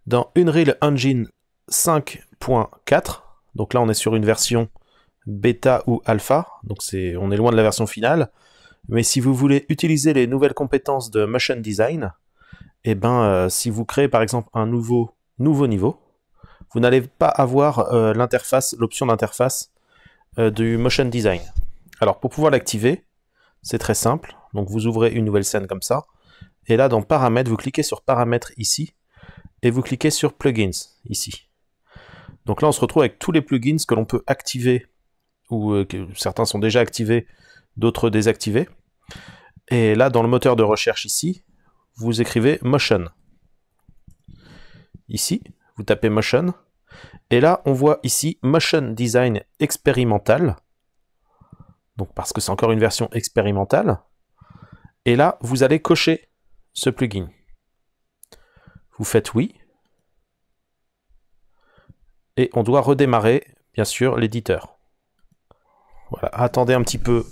Dans Unreal Engine 5.4, donc là on est sur une version bêta ou alpha, donc on est loin de la version finale, mais si vous voulez utiliser les nouvelles compétences de motion design, si vous créez par exemple un nouveau niveau, vous n'allez pas avoir l'option d'interface du motion design. Alors pour pouvoir l'activer, c'est très simple, donc vous ouvrez une nouvelle scène comme ça, et là dans paramètres, vous cliquez sur paramètres ici, et vous cliquez sur plugins ici. Donc là on se retrouve avec tous les plugins que l'on peut activer, ou que certains sont déjà activés, d'autres désactivés. Et là dans le moteur de recherche ici, vous écrivez motion. Ici, vous tapez motion, et là on voit ici motion design expérimental, donc parce que c'est encore une version expérimentale, et là vous allez cocher ce plugin. Vous faites oui, et on doit redémarrer bien sûr l'éditeur. Voilà, attendez un petit peu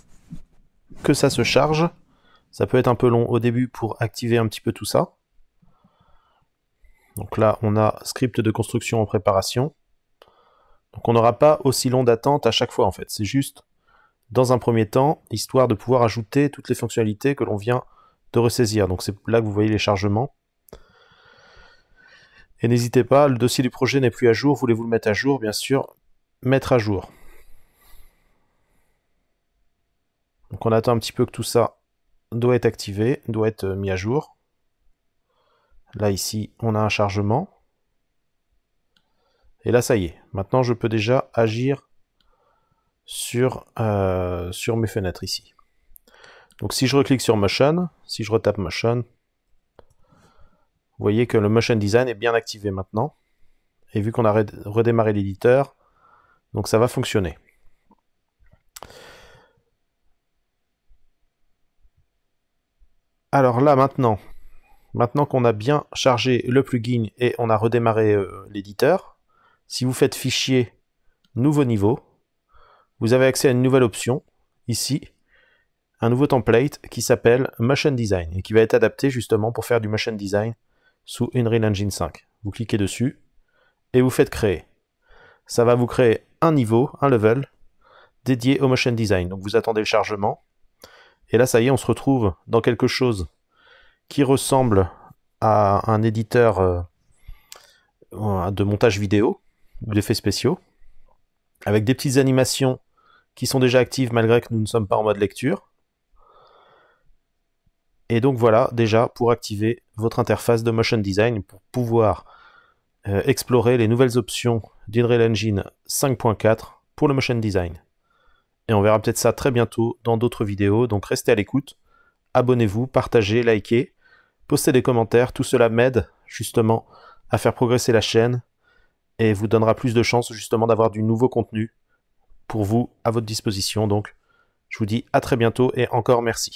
que ça se charge, ça peut être un peu long au début pour activer un petit peu tout ça. Donc là on a script de construction en préparation, donc on n'aura pas aussi long d'attente à chaque fois en fait, c'est juste dans un premier temps, histoire de pouvoir ajouter toutes les fonctionnalités que l'on vient de ressaisir. Donc c'est là que vous voyez les chargements. Et n'hésitez pas, le dossier du projet n'est plus à jour, voulez-vous le mettre à jour? Bien sûr, mettre à jour. Donc on attend un petit peu que tout ça doit être activé, doit être mis à jour. Là ici, on a un chargement. Et là ça y est, maintenant je peux déjà agir sur mes fenêtres ici. Donc si je reclique sur Motion, si je retape Motion, vous voyez que le Motion Design est bien activé maintenant. Et vu qu'on a redémarré l'éditeur, donc ça va fonctionner. Alors là maintenant qu'on a bien chargé le plugin et on a redémarré l'éditeur, si vous faites Fichier, Nouveau niveau, vous avez accès à une nouvelle option, ici, un nouveau template qui s'appelle Motion Design et qui va être adapté justement pour faire du Motion Design sous Unreal Engine 5. Vous cliquez dessus et vous faites créer. Ça va vous créer un niveau, un level, dédié au Motion Design. Donc vous attendez le chargement. Et là, ça y est, on se retrouve dans quelque chose qui ressemble à un éditeur de montage vidéo ou d'effets spéciaux, avec des petites animations qui sont déjà actives malgré que nous ne sommes pas en mode lecture. Et donc voilà, déjà, pour activer votre interface de Motion Design, pour pouvoir explorer les nouvelles options d'Unreal Engine 5.4 pour le Motion Design. Et on verra peut-être ça très bientôt dans d'autres vidéos, donc restez à l'écoute, abonnez-vous, partagez, likez, postez des commentaires, tout cela m'aide justement à faire progresser la chaîne et vous donnera plus de chances justement d'avoir du nouveau contenu pour vous à votre disposition. Donc je vous dis à très bientôt et encore merci.